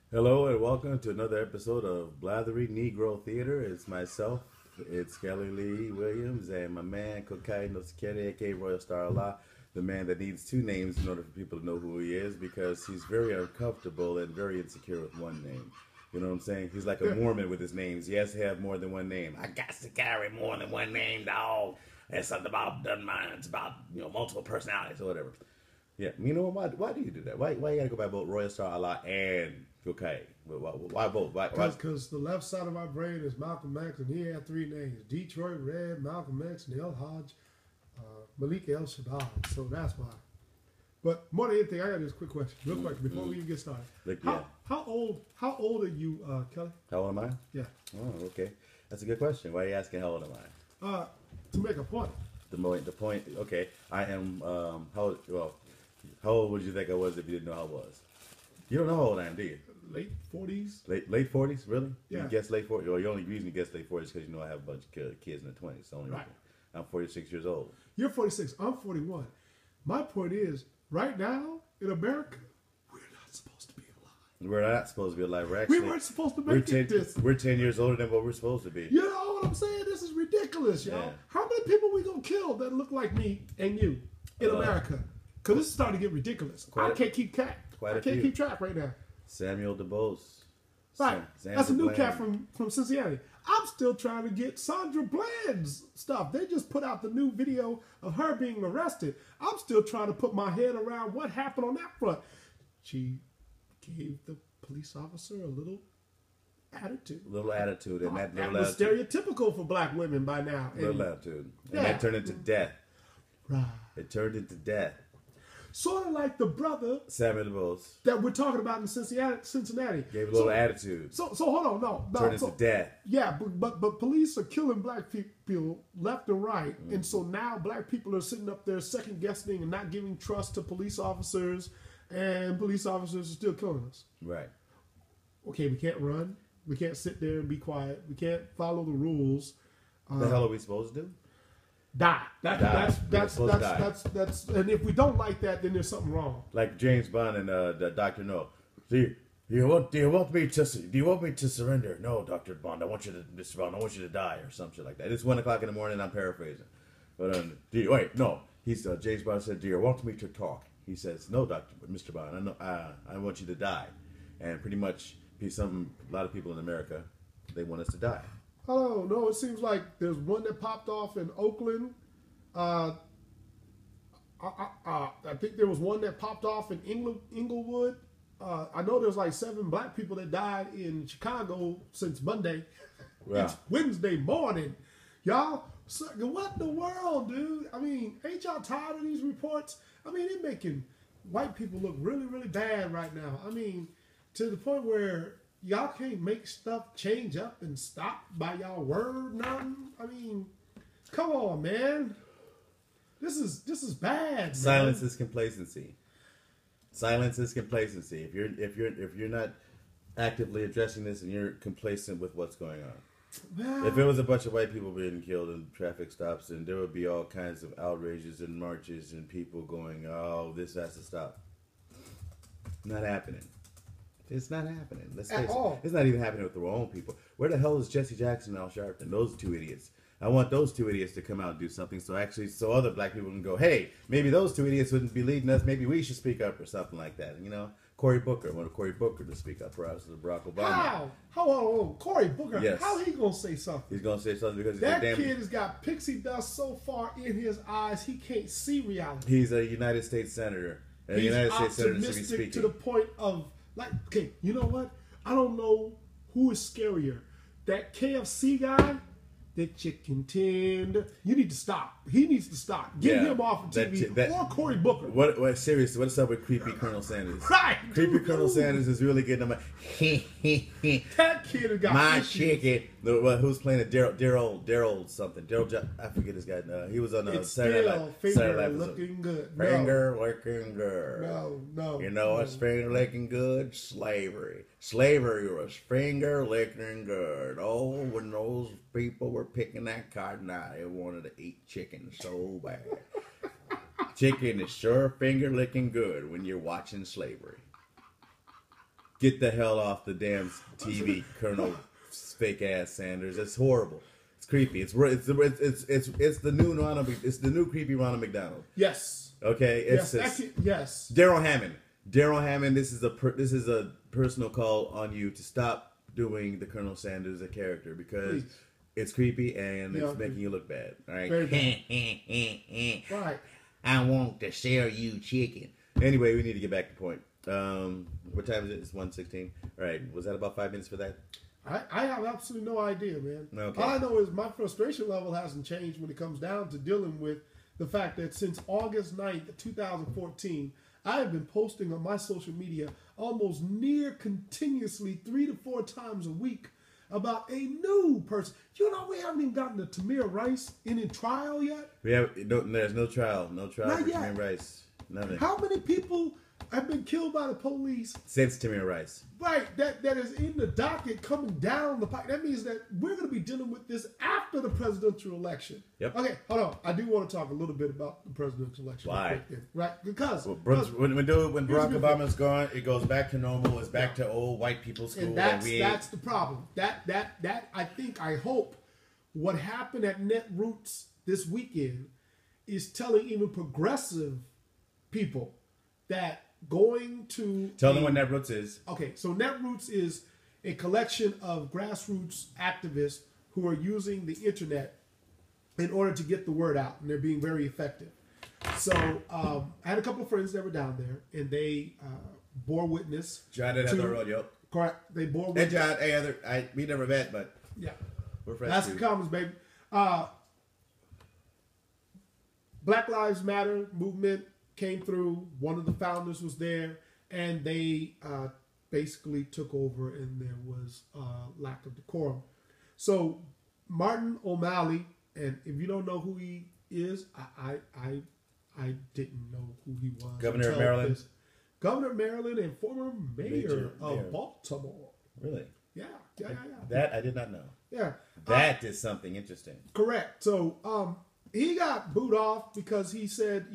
Hello and welcome to another episode of Blathery Negro Theater. It's myself, it's Kelly Lee Williams, and my man Kokayi no aka Royal Star Allah, the man that needs two names in order for people to know who he is because he's very uncomfortable and very insecure with one name. You know what I'm saying? He's like a Mormon with his names. He has to have more than one name. I got to carry more than one name, dog. That's something about doesn't mind. It's about multiple personalities or whatever. Yeah, you know what? Why do you do that? Why you gotta go by both Royal Star Allah and Kokayi? Why both? Why? Because the left side of my brain is Malcolm X, and he had three names: Detroit Red, Malcolm X, and El Hodge, Malik El Shaddad. So that's why. But more than anything, I got this quick question, real quick, before we even get started. How old are you, Kelly? How old am I? Yeah. Oh, okay. That's a good question. Why are you asking how old am I? To make a point. The point. Okay, I am. How old would you think I was if you didn't know how I was? You don't know how old I am, do you? Late 40s. Late 40s, really? Yeah. You guess late 40s. Or you only usually guess late 40s because you know I have a bunch of kids in the 20s. So only Right. reason. I'm 46 years old. You're 46. I'm 41. My point is, right now in America, we're not supposed to be alive. We're not supposed to be alive. We weren't supposed to make this. We're 10 years older than what we're supposed to be. You know what I'm saying? This is ridiculous, y'all. Yeah. How many people we gonna kill that look like me and you in America? Because this is starting to get ridiculous. I can't keep track. I can't keep track right now. Samuel DeBose. Right. That's a new Bland. cat from Cincinnati. I'm still trying to get Sandra Bland's stuff. They just put out the new video of her being arrested. I'm still trying to put my head around what happened on that front. She gave the police officer a little attitude. Little attitude. And that little was attitude. stereotypical for black women by now. Little attitude. And Yeah. that turned into death. Right. It turned into death. Sort of like the brother Samuel DeBose. that we're talking about in Cincinnati. Gave a little attitude. So hold on, no. Turned into death. Yeah, but police are killing black people left and right, and so now black people are sitting up there second guessing and not giving trust to police officers, and police officers are still killing us. Right. Okay, we can't run. We can't sit there and be quiet. We can't follow the rules. The hell are we supposed to do? Die. That's and if we don't like that, then there's something wrong. Like James Bond and Dr. No. Do you want me to surrender? No, Dr. Bond. Mr. Bond, I want you to die or some shit like that. It's 1 o'clock in the morning. I'm paraphrasing. But James Bond said, "Do you want me to talk?" He says, "No, Mr. Bond. I want you to die." And pretty much, a lot of people in America, they want us to die. Oh no! It seems like there's one that popped off in Oakland. I think there was one that popped off in Inglewood. I know there's like 7 black people that died in Chicago since Monday. Yeah. It's Wednesday morning, y'all. So, what in the world, dude? I mean, ain't y'all tired of these reports? I mean, they're making white people look really, really bad right now. I mean, to the point where y'all can't make stuff change up and stop by y'all word, nothing. I mean, come on, man. This is bad. Man. Silence is complacency. Silence is complacency. If you're not actively addressing this and you're complacent with what's going on. Well, If it was a bunch of white people being killed in traffic stops, and there would be all kinds of outrages and marches and people going, "Oh, this has to stop." Not happening. It's not happening. Let's face it. It's not even happening with their own people. Where the hell is Jesse Jackson and Al Sharpton? Those 2 idiots. I want those 2 idiots to come out and do something so other black people can go, "Hey, maybe those 2 idiots wouldn't be leading us. Maybe we should speak up," or something like that. Cory Booker. I wanted Cory Booker to speak up for us, Barack Obama. How? Cory Booker? Yes. How he gonna say something? He's going to say something because that kid has got pixie dust so far in his eyes he can't see reality. He's a United States senator. And He's the United States senator should be optimistic speaking. to the point of okay, you know what? I don't know who is scarier, that KFC guy, the chicken tender. You need to stop. He needs to stop. Get him off of TV. Or Cory Booker. What seriously? What's up with creepy Colonel Sanders? Right. Creepy Colonel Sanders is really getting him. That kid has got my issues. chicken. Who's playing it? Daryl something. I forget his guy. He was on It's Saturday still Night. finger looking good. Finger looking good. No. You know what's finger licking good? Slavery. Slavery was finger licking good. Oh, when those people were picking that cotton out, they wanted to eat chicken so bad. Chicken is sure finger licking good when you're watching slavery. Get the hell off the damn TV, Colonel fake ass Sanders. It's horrible. It's creepy. It's the new Ronald. It's the new creepy Ronald McDonald. Yes. Okay. It's yes. Daryl Hammond. Daryl Hammond. This is a personal call on you to stop doing the Colonel Sanders a character because it's creepy and it's making you look bad. All right. Very bad. Right. I want to sell you chicken. Anyway, we need to get back to point. What time is it? It's 1:16. All right. Was that about 5 minutes for that? I have absolutely no idea, man. Okay. All I know is my frustration level hasn't changed when it comes down to dealing with the fact that since August 9th, 2014, I have been posting on my social media almost near continuously 3 to 4 times a week about a new person. You know, we haven't even gotten to Tamir Rice in trial yet. There's no trial. No trial Not for yet. Tamir Rice. Nothing. How many people have been killed by the police? Since Tamir Rice. Right, that is in the docket coming down the pipe. That means that we're going to be dealing with this after the presidential election. Yep. Okay, hold on. I do want to talk a little bit about the presidential election. Why? Right, because when Barack Obama's gone, it goes back to normal. It's back to old white people school. And that's the problem. That I hope what happened at Netroots this weekend is telling even progressive people that going to... Tell them what Netroots is. Okay, so Netroots is a collection of grassroots activists who are using the internet in order to get the word out, and they're being very effective. So I had a couple of friends that were down there, and they bore witness. John at the rodeo. Correct. They bore witness. Hey, John, we never met, but yeah, we're friends. That's the comments, baby. Black Lives Matter movement came through. One of the founders was there, and they basically took over, and there was lack of decorum. So Martin O'Malley, and if you don't know who he is, I didn't know who he was. Governor of Maryland. Governor of Maryland and former mayor of Baltimore. Really? Yeah. That I did not know. Yeah. That is something interesting. Correct. So he got booed off because he said,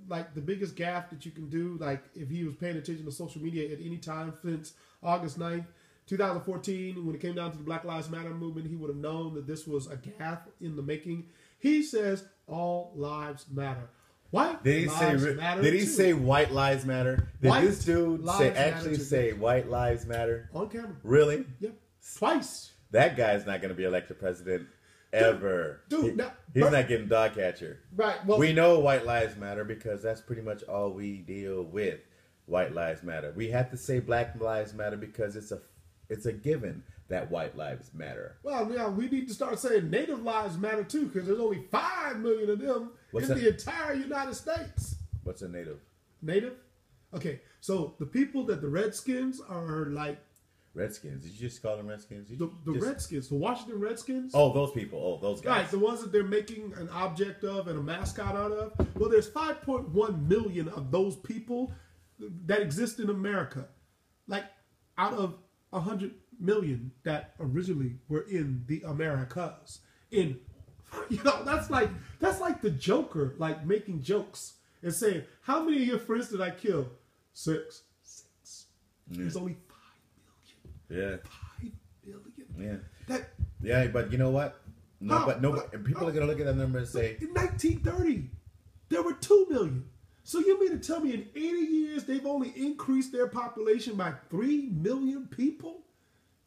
like the biggest gaffe that you can do, like if he was paying attention to social media at any time since August 9th, 2014, when it came down to the Black Lives Matter movement, he would have known that this was a gaffe in the making. He says all lives matter. White lives matter. Did he say white lives matter? Did this dude say white lives matter? On camera. Really? Yep. Twice. That guy's not going to be elected president ever. He's not getting dog catcher. Right. Well, we know white lives matter because that's pretty much all we deal with. White lives matter. We have to say black lives matter because it's a given that white lives matter. Well, yeah, we need to start saying native lives matter too, because there's only 5 million of them the entire United States. What's a native? Native? Okay, so the people that the Redskins are like... Redskins? Did you just call them Redskins? The Redskins, the Washington Redskins. Oh, those people. Oh, those guys. Right, the ones that they're making an object of and a mascot out of. Well, there's 5.1 million of those people that exist in America. Like, out of 100 million that originally were in the Americas. That's like the Joker, like making jokes and saying, how many of your friends did I kill? 6. There's only 5 million. Yeah. 5 million. Yeah. But you know what? People are gonna look at that number and say, in 1930, there were 2 million. So you mean to tell me in 80 years they've only increased their population by 3 million people?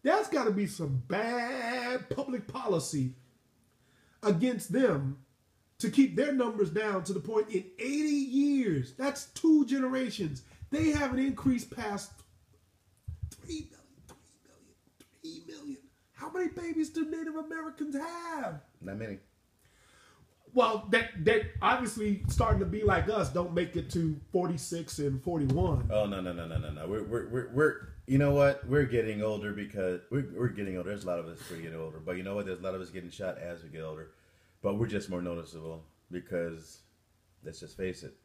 That's got to be some bad public policy against them to keep their numbers down to the point in 80 years. That's 2 generations. They haven't increased past 3 million. How many babies do Native Americans have? Not many. Well, that obviously starting to be like us, don't make it to 46 and 41. Oh no. We're you know what? We're getting older because we're getting older. There's a lot of us who are getting older, but you know what? There's a lot of us getting shot as we get older, but we're just more noticeable because let's just face it.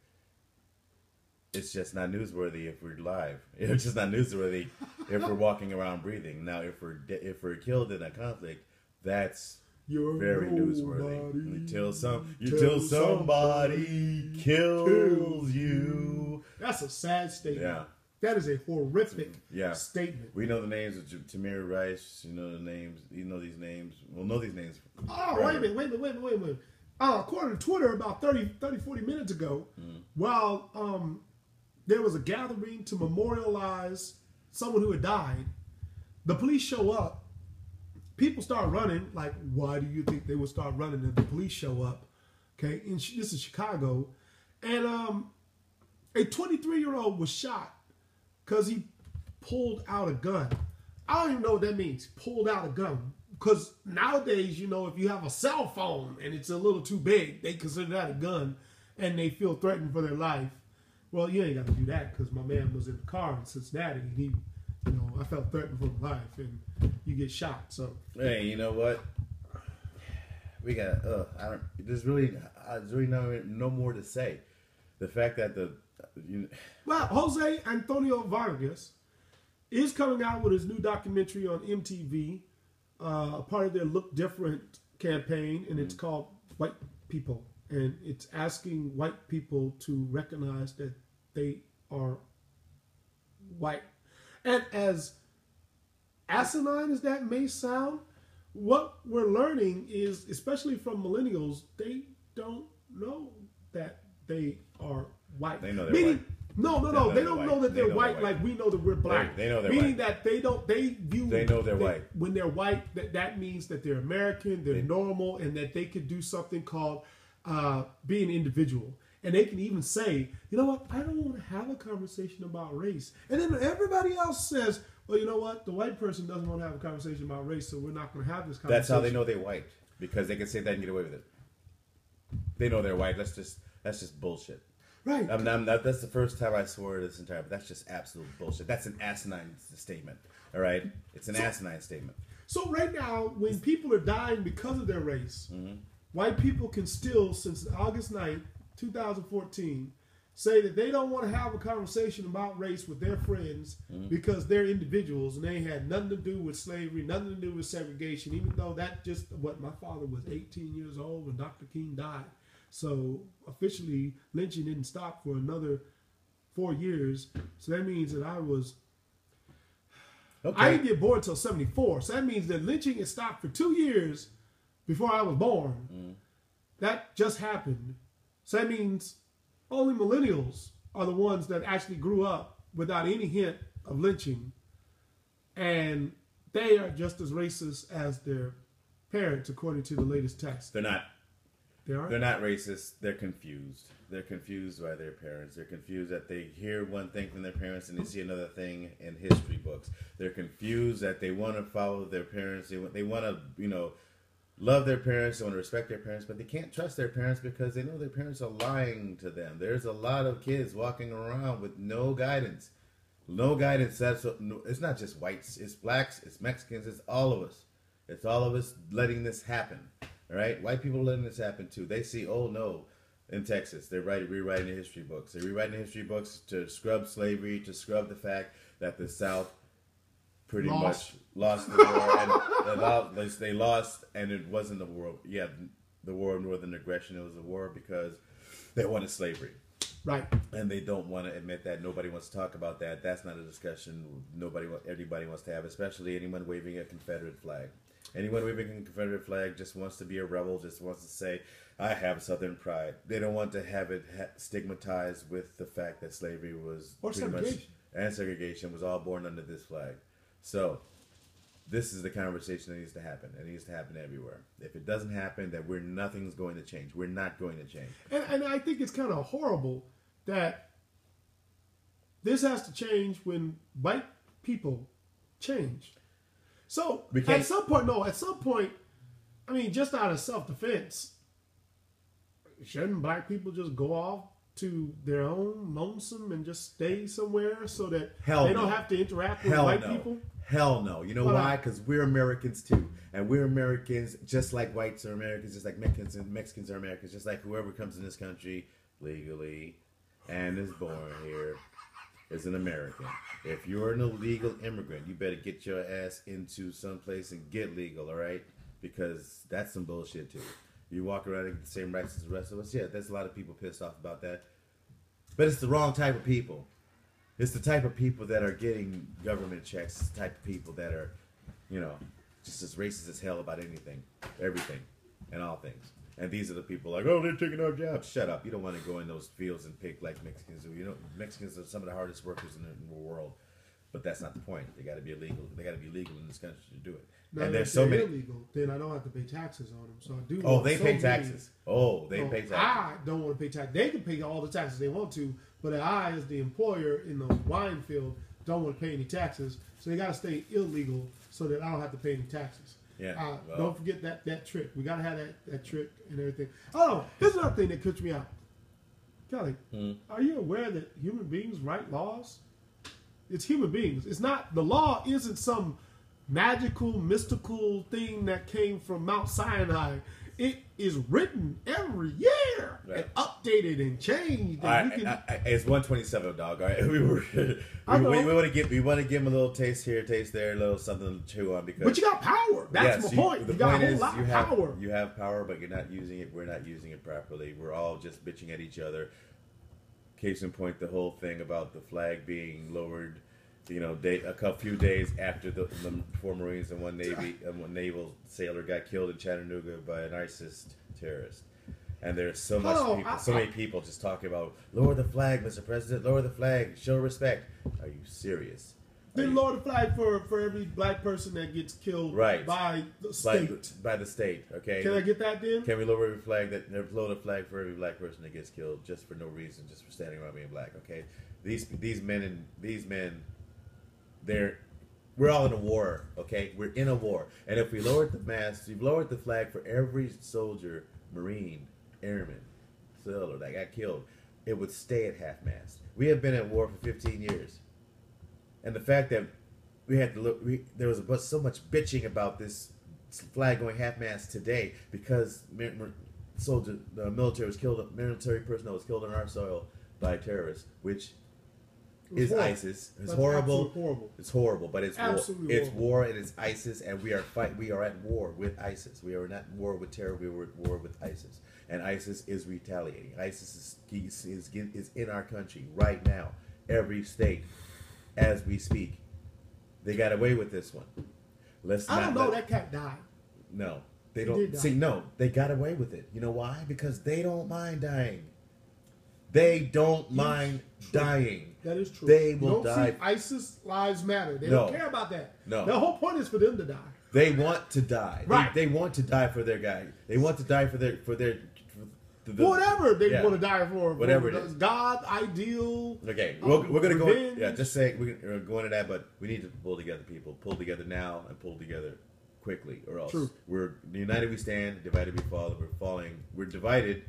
It's just not newsworthy if we're live. It's just not newsworthy if we're walking around breathing. Now, if we're killed in a conflict, that's very newsworthy. Until somebody kills you. That's a sad statement. Yeah. That is a horrific statement. We know the names of Tamir Rice. You know the names. You know these names. We'll know these names. Oh, wait a minute. According to Twitter, about 40 minutes ago, while there was a gathering to memorialize someone who had died, the police show up. People start running. Like, why do you think they would start running if the police show up? Okay, and this is Chicago. And a 23-year-old was shot because he pulled out a gun. I don't even know what that means, pulled out a gun. Because nowadays, you know, if you have a cell phone and it's a little too big, they consider that a gun and they feel threatened for their life. Well, you ain't got to do that because my man was in the car in Cincinnati and he, you know, I felt threatened for my life and you get shot. So, hey, you know what? We got, there's really no more to say. The fact that well, Jose Antonio Vargas is coming out with his new documentary on MTV. Part of their Look Different campaign, and it's called White People. And it's asking white people to recognize that they are white. And as asinine as that may sound, what we're learning is, especially from millennials, they don't know that they are white. They know they're white. No. They don't know that they're white like we know that we're black. They know they're Meaning white. that they know they're white. When they're white, that means that they're American, they're normal, and that they could do something called be an individual. And they can even say, you know what, I don't want to have a conversation about race. And then everybody else says, well, you know what, the white person doesn't want to have a conversation about race, so we're not going to have this conversation. That's how they know they're white, because they can say that and get away with it. They know they're white. That's just bullshit. Right. That's the first time I swore this entire, but that's just absolute bullshit. That's an asinine statement. All right? It's an asinine statement. So right now, when people are dying because of their race, white people can still, since August 9th, 2014, say that they don't want to have a conversation about race with their friends because they're individuals and they had nothing to do with slavery, nothing to do with segregation, even though that just, my father was 18 years old when Dr. King died. So officially, lynching didn't stop for another 4 years. So that means that I didn't get born until 74. So that means that lynching had stopped for 2 years before I was born. That just happened. So that means only millennials are the ones that actually grew up without any hint of lynching. And they are just as racist as their parents, according to the latest test. They're not. They are? They're not racist. They're confused. They're confused by their parents. They're confused that they hear one thing from their parents and they see another thing in history books. They're confused that they want to follow their parents. They want to, love their parents. They want to respect their parents, but they can't trust their parents because they know their parents are lying to them. There's a lot of kids walking around with no guidance. No guidance. It's not just whites. It's blacks. It's Mexicans. It's all of us. It's all of us letting this happen. All right? White people are letting this happen too. They see, oh no, in Texas, they're rewriting the history books. They're rewriting the history books to scrub slavery, to scrub the fact that the South pretty much lost the war. And they lost, and it wasn't the war. Yeah, the war of Northern Aggression. It was a war because they wanted slavery. Right. And they don't want to admit that. Nobody wants to talk about that. That's not a discussion everybody wants to have, especially anyone waving a Confederate flag. Anyone waving a Confederate flag just wants to be a rebel, just wants to say, I have Southern pride. They don't want to have it stigmatized with the fact that slavery was and segregation was all born under this flag. So, this is the conversation that needs to happen. It needs to happen everywhere. If it doesn't happen, then nothing's going to change. We're not going to change. And I think it's kind of horrible that this has to change when white people change. So, at some point, I mean, just out of self-defense, shouldn't black people just go off to their own lonesome and just stay somewhere so that they don't have to interact with white people? Hell no. You know why? Because we're Americans too. And we're Americans just like whites are Americans, just like Mexicans are Americans, just like whoever comes in this country legally and is born here is an American. If you're an illegal immigrant, you better get your ass into some place and get legal, all right? Because that's some bullshit too. You walk around and get the same rights as the rest of us. Yeah, there's a lot of people pissed off about that. But it's the wrong type of people. It's the type of people that are getting government checks. It's the type of people that are, you know, just as racist as hell about anything, everything, and all things. And these are the people like, oh, they're taking our jobs. Shut up. You don't want to go in those fields and pick like Mexicans do. You know, Mexicans are some of the hardest workers in the world. But that's not the point. They got to be illegal. They got to be legal in this country to do it. Now, and there's so many illegal. Then I don't have to pay taxes on them. So I do. Oh, they pay taxes. Oh, they pay taxes. I don't want to pay taxes. They can pay all the taxes they want to, but I, as the employer in the wine field, don't want to pay any taxes. So they got to stay illegal so that I don't have to pay any taxes. Yeah. Well, don't forget that trick. We got to have that trick and everything. Oh, here's another thing that trips me out. Kelly, are you aware that human beings write laws? It's human beings. It's not, the law isn't some magical, mystical thing that came from Mount Sinai. It is written every year and updated and changed. And it's 127, dog. All right, we want to give him a little taste here, taste there, a little something to chew on because. But you got power. That's my point. The you got point a whole is, lot of power. You have power, but you're not using it. We're not using it properly. We're all just bitching at each other. Case in point, the whole thing about the flag being lowered. You know, a few days after the 4 Marines and one naval sailor got killed in Chattanooga by an ISIS terrorist, and there's so many people just talking about lower the flag, Mr. President, lower the flag, show respect. Are you serious? Then lower the flag for every black person that gets killed by the state. By the state, okay. Can I get that then? Can we lower the flag lower the flag for every black person that gets killed just for no reason, just for standing around being black? Okay, these men. We're all in a war, okay? We're in a war. And if we lowered the mast, we lowered the flag for every soldier, Marine, Airman, sailor that got killed, it would stay at half mast. We have been at war for 15 years. And the fact that we had to look, there was so much bitching about this flag going half mast today because the military personnel was killed on our soil by terrorists, which is horrible. ISIS. It's horrible. It's horrible, but it's war. It's war and it's ISIS, and we are at war with ISIS. We are not at war with terror. We are at war with ISIS, and ISIS is retaliating. ISIS is in our country right now, every state, as we speak. They got away with this one. I don't know. That cat died. No, they don't. See, no, they got away with it. You know why? Because they don't mind dying. They don't mind dying. That is true. They will die. See, ISIS lives matter. They don't care about that. No. The whole point is for them to die. They want to die. Right. They want to die for their guy. They want to die for whatever they want to die for. Whatever it is. God, ideal. Okay, we're going to go. Yeah, just say we're going to that, but we need to pull together, people. Pull together now and pull together quickly, or else we're united we stand, divided we fall. We're falling. We're divided,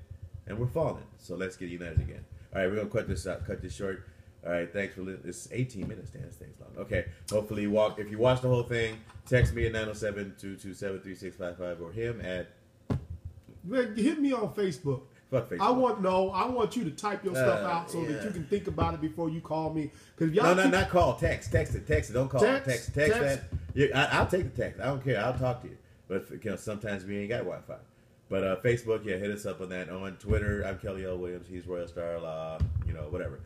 and we're falling. So let's get united again. All right, we're gonna cut this short. All right, thanks for listening. It's 18 minutes, Dan. This thing's long. Okay, hopefully if you watch the whole thing, text me at 907-227-3655 or him at... Hit me on Facebook. Fuck Facebook. I want you to type your stuff out so that you can think about it before you call me. Not call. Text it. Don't call. Text that. Yeah, I'll take the text. I don't care. I'll talk to you. But sometimes we ain't got Wi-Fi. But Facebook, hit us up on that. On Twitter, I'm Kelly L. Williams. He's Royal Star Law. Whatever.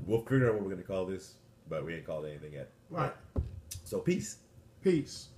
We'll figure out what we're going to call this, but we ain't called anything yet. Right. So peace. Peace.